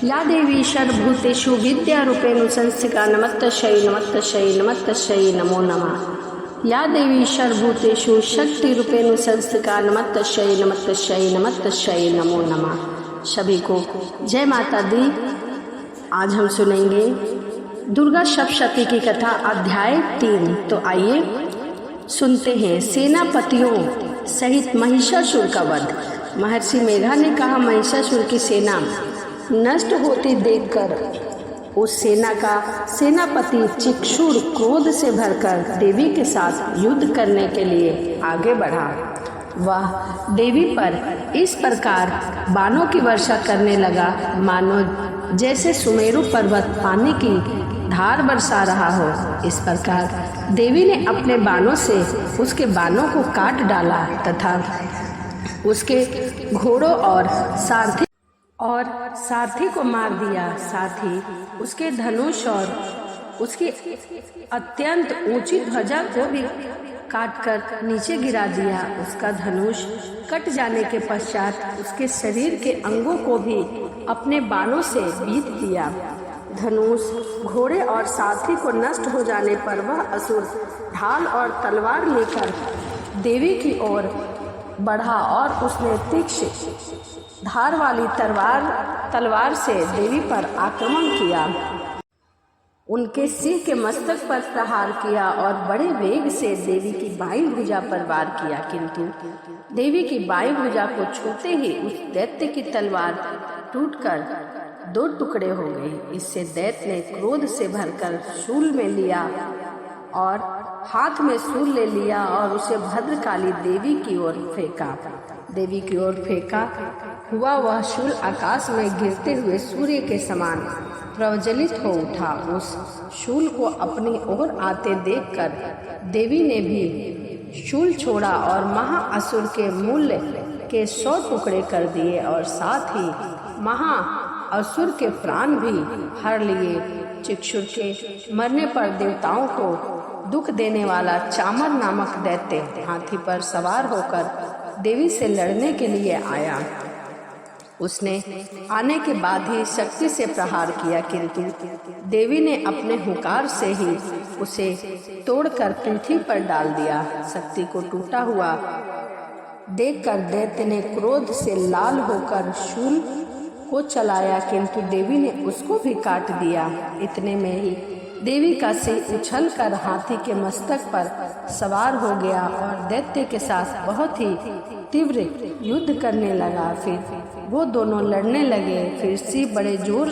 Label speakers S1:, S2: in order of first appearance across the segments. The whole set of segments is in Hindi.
S1: या देवी सर्वभूतेषु विद्यारूपेण संस्थिता नमस्तस्यै नमस्तस्यै नमस्तस्यै नमो नमः। या देवी सर्वभूतेषु शक्तिरूपेण संस्थिता नमस्तस्यै नमस्तस्यै नमस्तस्यै नमो नमः। सभी को जय माता दी। आज हम सुनेंगे दुर्गा सप्तशती की कथा अध्याय 3। तो आइए सुनते हैं। सेनापतियों सहित महिषासुर का वध। महर्षि मेघा ने कहा, महिषासुर की सेना नष्ट होती देखकर उस सेना का सेनापति चिक्षुर क्रोध से भरकर देवी के साथ युद्ध करने के लिए आगे बढ़ा। वह देवी पर इस प्रकार बाणों की वर्षा करने लगा मानो जैसे सुमेरु पर्वत पानी की धार बरसा रहा हो। इस प्रकार देवी ने अपने बाणों से उसके बाणों को काट डाला तथा उसके घोड़ों और सारथी को मार दिया। साथ ही उसके धनुष और उसकी अत्यंत ऊंची ध्वजा को भी काटकर नीचे गिरा दिया। उसका धनुष कट जाने के पश्चात उसके शरीर के अंगों को भी अपने बाणों से बीत दिया। धनुष, घोड़े और सारथी को नष्ट हो जाने पर वह असुर ढाल और तलवार लेकर देवी की ओर बढ़ा और उसने तीक्ष्ण धार वाली तलवार से देवी पर आक्रमण किया। उनके सिर के मस्तक पर प्रहार किया और बड़े वेग से देवी की बाईं भुजा पर वार किया, किंतु देवी की बाईं भुजा को छूते ही उस दैत्य की तलवार टूटकर 2 टुकड़े हो गए। इससे दैत्य ने क्रोध से भरकर शूल में लिया और हाथ में शूल ले लिया और उसे भद्रकाली देवी की ओर फेंका। देवी की ओर फेंका हुआ वह शूल आकाश में गिरते हुए सूर्य के समान प्रज्वलित हो उठा। उस शूल को अपनी ओर आते देखकर देवी ने भी शूल छोड़ा और महाअसुर के मूल्य के 100 टुकड़े कर दिए और साथ ही महाअसुर के प्राण भी हर लिए। चिक्षुर के मरने पर देवताओं को दुख देने वाला चामर नामक दैत्य हाथी पर सवार होकर देवी से लड़ने के लिए आया। उसने आने के बाद ही शक्ति से प्रहार किया, किंतु देवी ने अपने हुंकार से ही उसे तोड़कर पृथ्वी पर डाल दिया। शक्ति को टूटा हुआ देखकर दैत्य ने क्रोध से लाल होकर शूल को चलाया, किंतु देवी ने उसको भी काट दिया। इतने में ही देवी का सिर उछलकर हाथी के मस्तक पर सवार हो गया और दैत्य के साथ बहुत ही तीव्र युद्ध करने लगा। फिर वो दोनों लड़ने लगे। फिर सिर बड़े जोर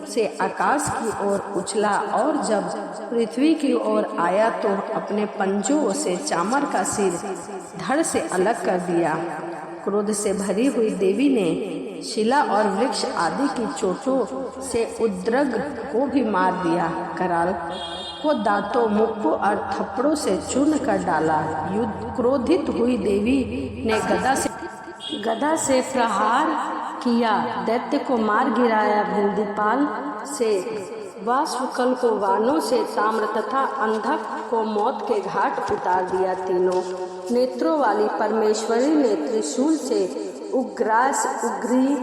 S1: से आकाश की ओर उछला और जब पृथ्वी की ओर आया तो अपने पंजों से चामर का सिर धड़ से अलग कर दिया। क्रोध से भरी हुई देवी ने शिला और वृक्ष आदि की चोटों से उद्रग को भी मार दिया। कराल को दांतों, मुक्कों और थप्पड़ों से चूर्ण कर डाला। युद्ध क्रोधित हुई देवी ने गदा से प्रहार किया, दैत्य को मार गिराया। भिंदीपाल से वासुकल को वानों से ताम्र तथा अंधक को मौत के घाट उतार दिया। तीनों नेत्रों वाली परमेश्वरी ने त्रिशूल से उग्रास, उग्री,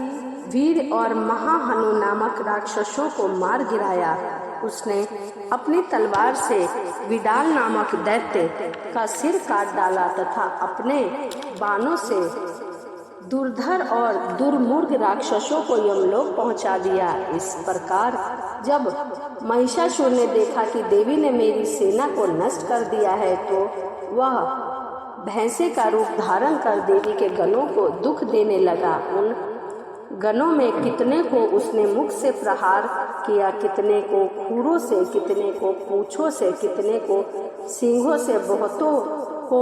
S1: वीर और महाहनु नामक राक्षसों को मार गिराया। उसने अपनी तलवार से विडाल नामक दैत्य का सिर काट डाला तथा अपने बाणों से दुर्धर और दुर्मूर्ख राक्षसों को यमलोक पहुंचा दिया। इस प्रकार जब महिषासुर ने देखा कि देवी ने मेरी सेना को नष्ट कर दिया है तो वह भैंसे का रूप धारण कर देवी के गणों को दुख देने लगा। उन गणों में कितने को उसने मुख से प्रहार किया, कितने को खूरों से, कितने को पूंछों से, कितने को सींगों से, बहुतों को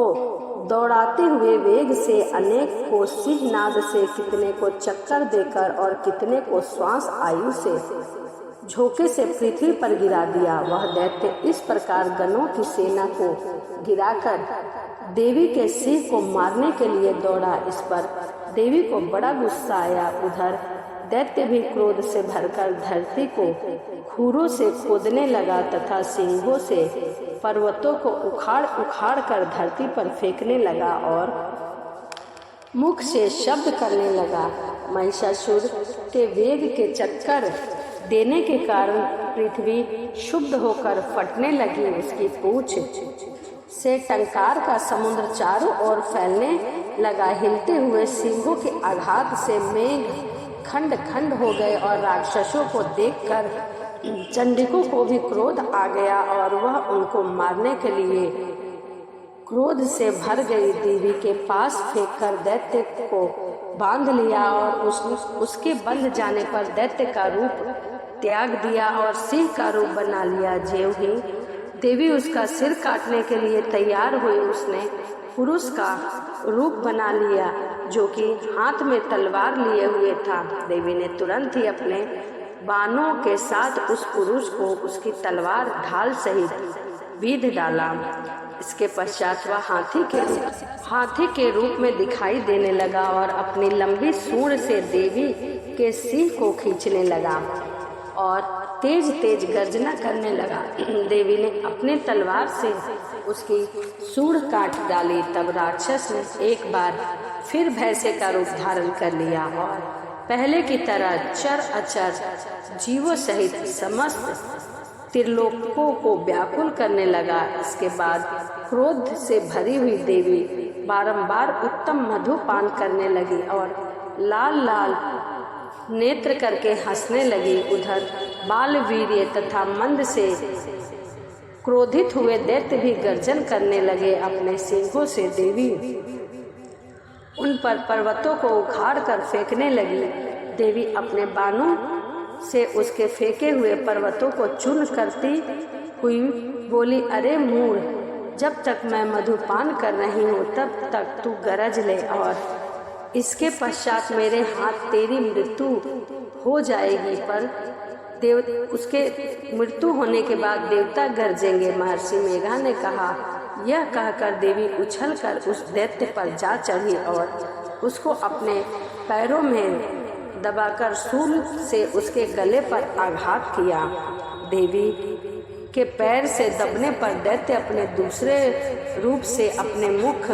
S1: दौड़ाते हुए वेग से, अनेक को सिंहनाद से, कितने को चक्कर देकर और कितने को श्वास आयु से झोंके से पृथ्वी पर गिरा दिया। वह दैत्य इस प्रकार गणों की सेना को गिराकर देवी के सिर को मारने के लिए दौड़ा। इस पर देवी को बड़ा गुस्सा आया। उधर दैत्य भी क्रोध से भरकर धरती को खूरों से खोदने लगा तथा सिंहों से पर्वतों को उखाड़ उखाड़ कर धरती पर फेंकने लगा और मुख से शब्द करने लगा। महिषासुर के वेग के चक्कर देने के कारण पृथ्वी क्षुब्ध होकर फटने लगी। उसकी पूंछ से टंकार का समुद्र चारों ओर फैलने लगा। हिलते हुए सिंहों के आघात से मेघ खंड खंड हो गए और राक्षसों को देखकर चंडिकों को भी क्रोध आ गया और वह उनको मारने के लिए क्रोध से भर गई। देवी के पास फेंककर दैत्य को बांध लिया और उसके बंध जाने पर दैत्य का रूप त्याग दिया और सिंह का रूप बना लिया। ज्यों ही देवी उसका सिर काटने के लिए तैयार हुई, उसने पुरुष का रूप बना लिया जो कि हाथ में तलवार लिए हुए था। देवी ने तुरंत ही अपने बाणों के साथ उस पुरुष को उसकी तलवार ढाल सहित बीध डाला। इसके पश्चात वह हाथी के रूप में दिखाई देने लगा और अपनी लंबी सूंड से देवी के सिंह को खींचने लगा और तेज तेज गर्जना करने लगा। देवी ने अपने तलवार से उसकी सूंड काट डाली। तब राक्षस ने एक बार फिर भैंसे का रूप धारण कर लिया और पहले की तरह चर अचर जीवों सहित समस्त त्रिलोकों को व्याकुल करने लगा। इसके बाद क्रोध से भरी हुई देवी बारंबार उत्तम मधु पान करने लगी और लाल लाल नेत्र करके हंसने लगी। उधर बालवीर्य तथा मंद से क्रोधित हुए दैत्य भी गर्जन करने लगे। अपने सिंहों से देवी उन पर पर्वतों को उखाड़ कर फेंकने लगी। देवी अपने बाणों से उसके फेंके हुए पर्वतों को चूर्ण करती हुई बोली, अरे मूढ़, जब तक मैं मधुपान कर रही हूँ तब तक तू गरज ले और इसके पश्चात मेरे हाथ तेरी मृत्यु हो जाएगी। पर उसके मृत्यु होने के बाद देवता गरजेंगे। महर्षि मेघा ने कहा। यह कहकर देवी उछलकर उस दैत्य पर जा चढ़ी और उसको अपने पैरों में दबाकर शूल से उसके गले पर आघात किया। देवी के पैर से दबने पर दैत्य अपने दूसरे रूप से अपने मुख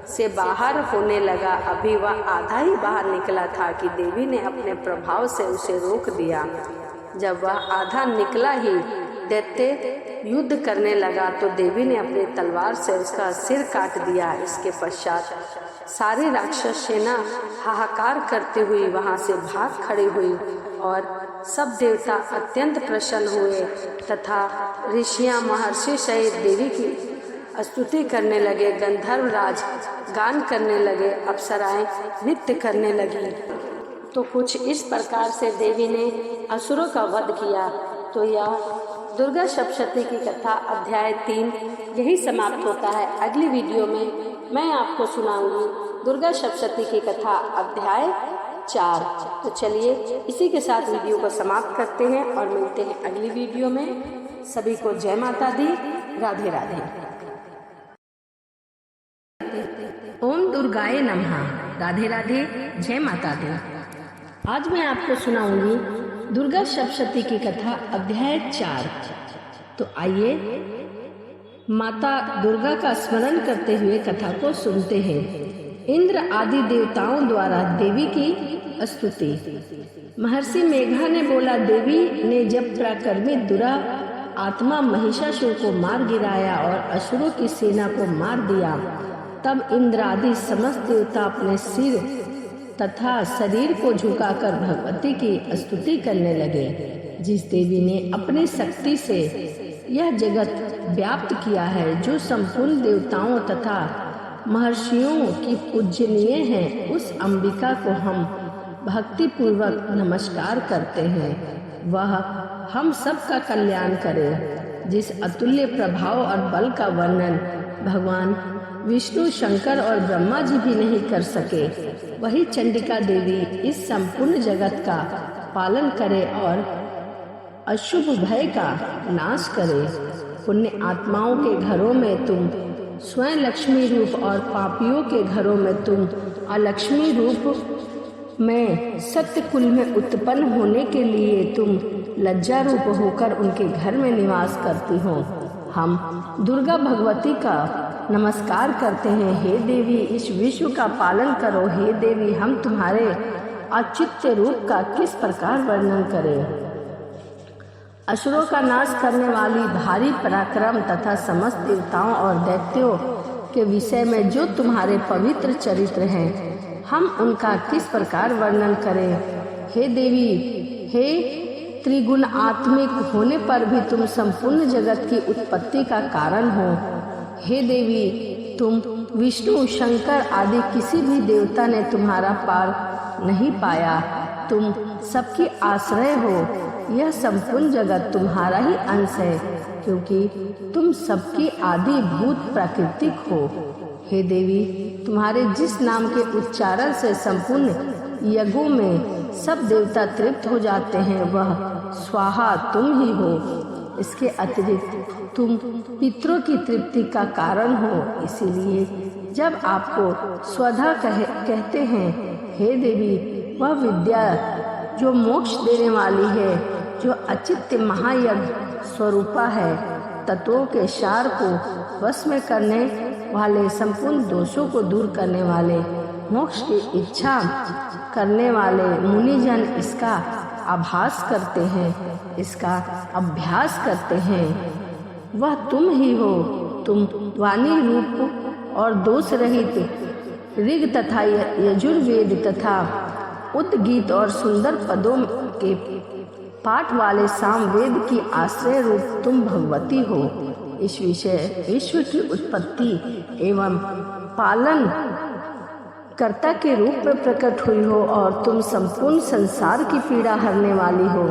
S1: से बाहर होने लगा। अभी वह आधा ही बाहर निकला था कि देवी ने अपने प्रभाव से उसे रोक दिया। जब वह आधा निकला ही दैत्य युद्ध करने लगा तो देवी ने अपनी तलवार से उसका सिर काट दिया। इसके पश्चात सारी राक्षस सेना हाहाकार करती हुई वहां से भाग खड़ी हुई और सब देवता अत्यंत प्रसन्न हुए तथा ऋषियां महर्षि सहित देवी की स्तुति करने लगे। गंधर्व राज गान करने लगे, अप्सराएं नृत्य करने लगी। तो कुछ इस प्रकार से देवी ने असुरों का वध किया। तो यह दुर्गा सप्तशती की कथा अध्याय 3 यही समाप्त होता है। अगली वीडियो में मैं आपको सुनाऊंगी दुर्गा सप्तशती की कथा अध्याय 4। तो चलिए इसी के साथ वीडियो को समाप्त करते हैं और मिलते हैं अगली वीडियो में। सभी को जय माता दी, राधे राधे। ओम दुर्गाय नमः। राधे राधे, जय माता दी। आज मैं आपको सुनाऊंगी दुर्गा सप्तशती की कथा अध्याय 4। तो आइए माता दुर्गा का स्मरण करते हुए कथा को सुनते हैं। इंद्र आदि देवताओं द्वारा देवी की स्तुति। महर्षि मेघा ने बोला, देवी ने जब पराक्रमी दुरा आत्मा महिषासुर को मार गिराया और असुरों की सेना को मार दिया, तब इंद्र आदि समस्त देवता अपने सिर तथा शरीर को झुकाकर भगवती की स्तुति करने लगे। जिस देवी ने अपनी शक्ति से यह जगत व्याप्त किया है, जो संपूर्ण देवताओं तथा महर्षियों की पूजनीय है, उस अंबिका को हम भक्ति पूर्वक नमस्कार करते हैं। वह हम सब का कल्याण करे। जिस अतुल्य प्रभाव और बल का वर्णन भगवान विष्णु, शंकर और ब्रह्मा जी भी नहीं कर सके, वही चंडिका देवी इस संपूर्ण जगत का पालन करे और अशुभ भय का नाश करे। पुण्य आत्माओं के घरों में तुम स्वयं लक्ष्मी रूप और पापियों के घरों में तुम अलक्ष्मी रूप में सत्य कुल में उत्पन्न होने के लिए तुम लज्जा रूप होकर उनके घर में निवास करती हो। हम दुर्गा भगवती का नमस्कार करते हैं। हे देवी, इस विश्व का पालन करो। हे देवी, हम तुम्हारे अचित्य रूप का किस प्रकार वर्णन करें। असुरों का नाश करने वाली भारी पराक्रम तथा समस्त देवताओं और दैत्यों के विषय में जो तुम्हारे पवित्र चरित्र हैं, हम उनका किस प्रकार वर्णन करें। हे देवी, हे त्रिगुण आत्मिक होने पर भी तुम संपूर्ण जगत की उत्पत्ति का कारण हो। हे देवी, तुम विष्णु, शंकर आदि किसी भी देवता ने तुम्हारा पार नहीं पाया। तुम सबकी आश्रय हो। यह संपूर्ण जगत तुम्हारा ही अंश है, क्योंकि तुम सबकी आदि भूत प्राकृतिक हो। हे देवी, तुम्हारे जिस नाम के उच्चारण से संपूर्ण यज्ञों में सब देवता तृप्त हो जाते हैं, वह स्वाहा तुम ही हो। इसके अतिरिक्त तुम पितरों की तृप्ति का कारण हो। इसीलिए जब आपको स्वधा कहते हैं, हे देवी, वह विद्या जो मोक्ष देने वाली है, जो अचित्य महायज्ञ स्वरूपा है, तत्वों के सार को वश में करने वाले, संपूर्ण दोषों को दूर करने वाले, मोक्ष की इच्छा करने वाले मुनिजन इसका आभास करते हैं, इसका अभ्यास करते हैं, वह तुम ही हो। तुम वाणी रूप और दोष रहित ऋग तथा यजुर्वेद तथा उद्गीत और सुंदर पदों के पाठ वाले सामवेद की आश्रय रूप तुम भगवती हो। इस विषय विश्व की उत्पत्ति एवं पालन कर्ता के रूप में प्रकट हुई हो और तुम संपूर्ण संसार की पीड़ा हरने वाली हो।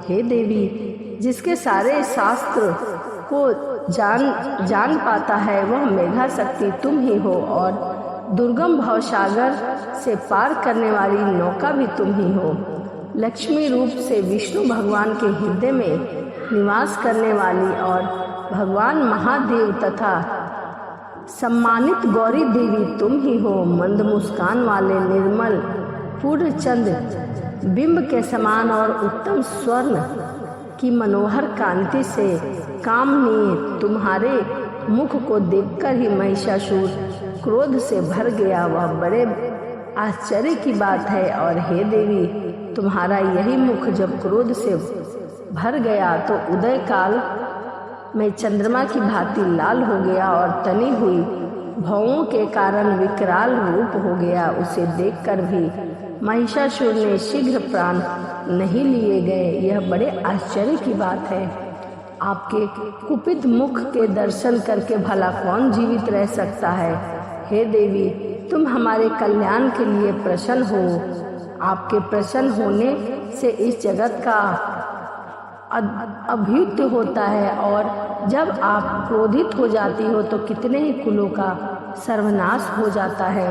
S1: हे देवी, जिसके सारे शास्त्र को जान पाता है, वह मेघा शक्ति तुम ही हो और दुर्गम भवसागर से पार करने वाली नौका भी तुम ही हो। लक्ष्मी रूप से विष्णु भगवान के हृदय में निवास करने वाली और भगवान महादेव तथा सम्मानित गौरी देवी तुम ही हो। मंद मुस्कान वाले निर्मल पूर्णचंद्र बिंब के समान और उत्तम स्वर्ण की मनोहर कांति से कामनीय तुम्हारे मुख को देखकर ही महिषासुर क्रोध से भर गया। वह बड़े आश्चर्य की बात है। और हे देवी, तुम्हारा यही मुख जब क्रोध से भर गया तो उदय काल में चंद्रमा की भांति लाल हो गया और तनी हुई भवों के कारण विकराल रूप हो गया। उसे देखकर भी महिषासुर ने शीघ्र प्राण नहीं लिए गए। यह बड़े आश्चर्य की बात है। आपके कुपित मुख के दर्शन करके भला कौन जीवित रह सकता है। हे देवी, तुम हमारे कल्याण के लिए प्रसन्न हो। आपके प्रसन्न होने से इस जगत का अभ्युदय होता है और जब आप क्रोधित हो जाती हो तो कितने ही कुलों का सर्वनाश हो जाता है।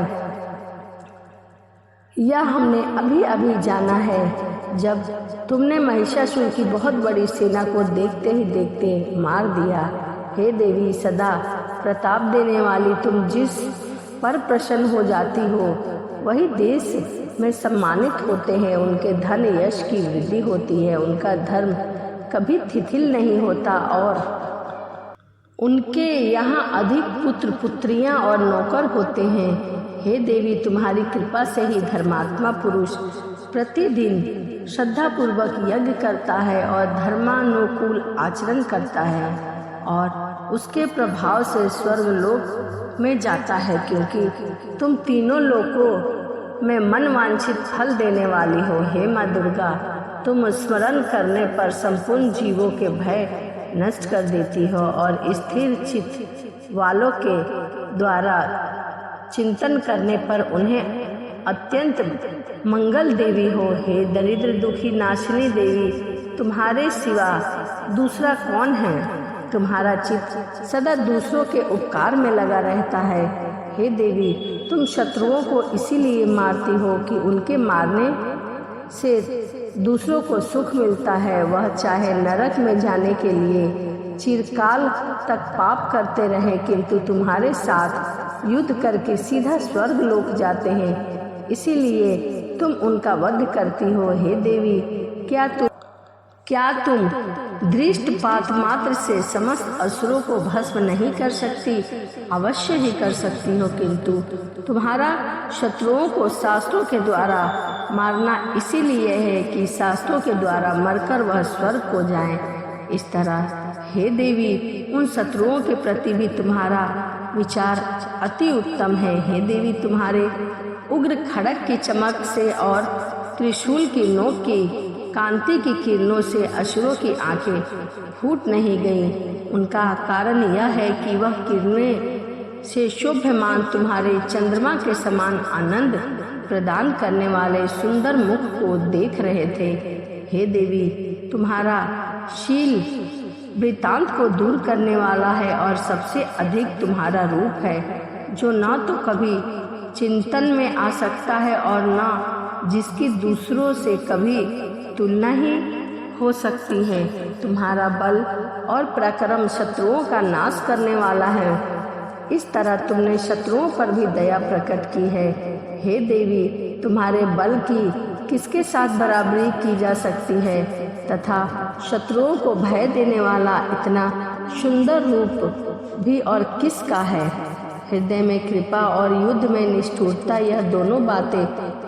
S1: यह हमने अभी अभी जाना है, जब तुमने महिषासुर की बहुत बड़ी सेना को देखते ही देखते मार दिया। हे देवी, सदा प्रताप देने वाली तुम जिस पर प्रसन्न हो जाती हो, वही देश में सम्मानित होते हैं। उनके धन यश की वृद्धि होती है, उनका धर्म कभी शिथिल नहीं होता और उनके यहाँ अधिक पुत्र पुत्रियाँ और नौकर होते हैं। हे देवी, तुम्हारी कृपा से ही धर्मात्मा पुरुष प्रतिदिन श्रद्धापूर्वक यज्ञ करता है और धर्मानुकूल आचरण करता है और उसके प्रभाव से स्वर्गलोक में जाता है, क्योंकि तुम तीनों लोकों में मनवांछित फल देने वाली हो। हे माँ दुर्गा, तुम स्मरण करने पर संपूर्ण जीवों के भय नष्ट कर देती हो और स्थिर चित्त वालों के द्वारा चिंतन करने पर उन्हें अत्यंत मंगल देवी हो। हे दरिद्र दुखी नाशिनी देवी, तुम्हारे सिवा दूसरा कौन है। तुम्हारा चित्त सदा दूसरों के उपकार में लगा रहता है। हे देवी, तुम शत्रुओं को इसीलिए मारती हो कि उनके मारने से दूसरों को सुख मिलता है। वह चाहे नरक में जाने के लिए चिरकाल तक पाप करते रहे, किंतु तुम्हारे साथ युद्ध करके सीधा स्वर्ग लोक जाते हैं, इसीलिए तुम उनका वध करती हो। हे देवी, क्या तुम दृष्टिपात मात्र से समस्त असुरों को भस्म नहीं कर सकती? अवश्य ही कर सकती हो, किंतु तुम्हारा शत्रुओं को शास्त्रों के द्वारा मारना इसीलिए है कि शास्त्रों के द्वारा मरकर वह स्वर्ग को जाएं। इस तरह हे देवी, उन शत्रुओं के प्रति भी तुम्हारा विचार अति उत्तम है। हे देवी, तुम्हारे उग्र खड़ग की चमक से और त्रिशूल की नोक की कांति की किरणों से असुरों की आंखें फूट नहीं गईं। उनका कारण यह है कि वह किरणें से शोभ्यमान तुम्हारे चंद्रमा के समान आनंद प्रदान करने वाले सुंदर मुख को देख रहे थे। हे देवी, तुम्हारा शील वृत्तांत को दूर करने वाला है और सबसे अधिक तुम्हारा रूप है, जो न तो कभी चिंतन में आ सकता है और न जिसकी दूसरों से कभी तुलना ही हो सकती है। तुम्हारा बल और पराक्रम शत्रुओं का नाश करने वाला है। इस तरह तुमने शत्रुओं पर भी दया प्रकट की है। हे देवी, तुम्हारे बल की किसके साथ बराबरी की जा सकती है तथा शत्रुओं को भय देने वाला इतना सुंदर रूप भी और किसका है। हृदय में कृपा और युद्ध में निष्ठुरता, यह दोनों बातें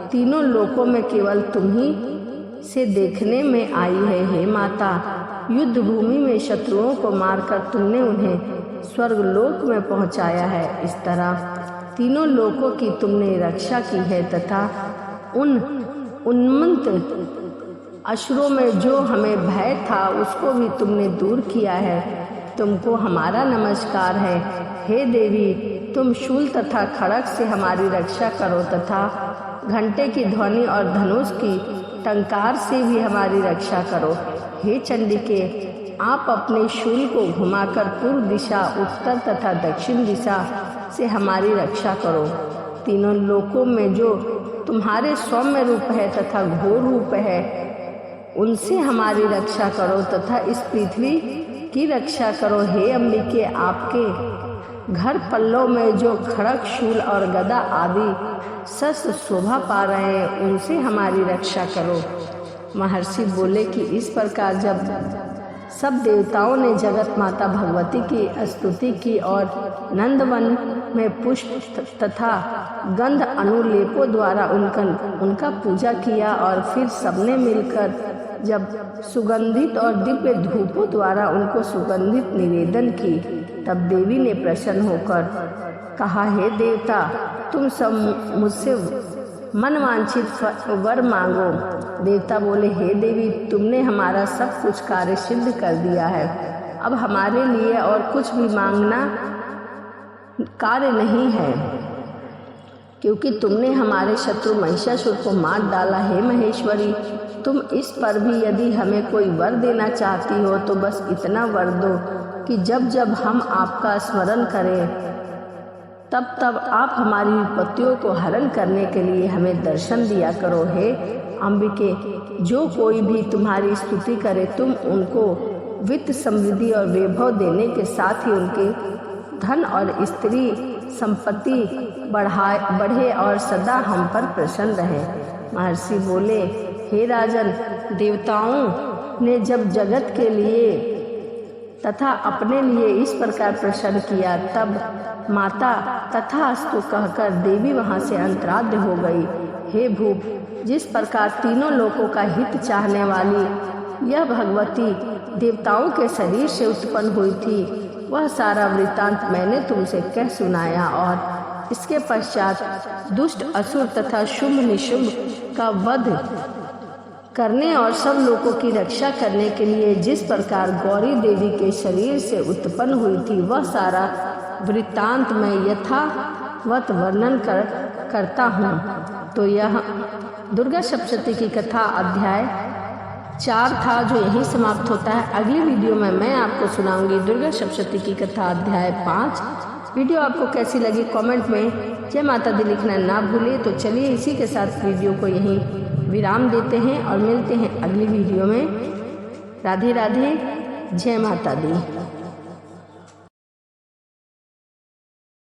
S1: तीनों लोकों में केवल तुम ही से देखने में आई है। हे माता, युद्ध भूमि में शत्रुओं को मारकर तुमने उन्हें स्वर्गलोक में पहुंचाया है। इस तरह तीनों लोकों की तुमने रक्षा की है तथा उन उन्मत्त असुरों में जो हमें भय था उसको भी तुमने दूर किया है। तुमको हमारा नमस्कार है। हे देवी, तुम शूल तथा खड़ग से हमारी रक्षा करो तथा घंटे की ध्वनि और धनुष की टंकार से भी हमारी रक्षा करो। हे चंडिके, आप अपने शूल को घुमाकर पूर्व दिशा, उत्तर तथा दक्षिण दिशा से हमारी रक्षा करो। तीनों लोकों में जो तुम्हारे सौम्य रूप है तथा घोर रूप है, उनसे हमारी रक्षा करो तथा इस पृथ्वी की रक्षा करो। हे अम्बिके, आपके घर पल्लव में जो खड़ग, शूल और गदा आदि शस्त्र शोभा पा रहे हैं, उनसे हमारी रक्षा करो। महर्षि बोले कि इस प्रकार जब सब देवताओं ने जगत माता भगवती की स्तुति की और नंदवन में पुष्प तथा गंध अनुलेपों द्वारा उनका पूजा किया और फिर सबने मिलकर जब सुगंधित और दिव्य धूपों द्वारा उनको सुगंधित निवेदन की, तब देवी ने प्रसन्न होकर कहा, हे देवता, तुम सब मुझसे मनवांछित वर मांगो। देवता बोले, हे देवी, तुमने हमारा सब कुछ कार्य सिद्ध कर दिया है। अब हमारे लिए और कुछ भी मांगना कार्य नहीं है, क्योंकि तुमने हमारे शत्रु महिषासुर को मार डाला। हे महेश्वरी, तुम इस पर भी यदि हमें कोई वर देना चाहती हो तो बस इतना वर दो कि जब जब हम आपका स्मरण करें तब तब आप हमारी विपत्तियों को हरण करने के लिए हमें दर्शन दिया करो। हे अंबिके, जो कोई भी तुम्हारी स्तुति करे, तुम उनको वित्त, समृद्धि और वैभव देने के साथ ही उनके धन और स्त्री संपत्ति बढ़े और सदा हम पर प्रसन्न रहे। महर्षि बोले, हे राजन, देवताओं ने जब जगत के लिए तथा अपने लिए इस प्रकार प्रसन्न किया, तब माता तथास्तु कहकर देवी वहाँ से अंतराध्य हो गई। हे भूप, जिस प्रकार तीनों लोकों का हित चाहने वाली यह भगवती देवताओं के शरीर से उत्पन्न हुई थी, वह सारा वृत्तांत मैंने तुमसे कह सुनाया। और इसके पश्चात दुष्ट असुर तथा शुंभ निशुंभ का वध करने और सब लोगों की रक्षा करने के लिए जिस प्रकार गौरी देवी के शरीर से उत्पन्न हुई थी, वह सारा वृत्तांत मैं यथावत वर्णन करता हूँ। तो यह दुर्गा सप्तशती की कथा अध्याय 4 था, जो यहीं समाप्त होता है। अगली वीडियो में मैं आपको सुनाऊंगी दुर्गा सप्तशती की कथा अध्याय 5। वीडियो आपको कैसी लगी कमेंट में जय माता दी लिखना ना भूलिए। तो चलिए इसी के साथ वीडियो को यहीं विराम देते हैं और मिलते हैं अगली वीडियो में। राधे राधे, जय माता दी।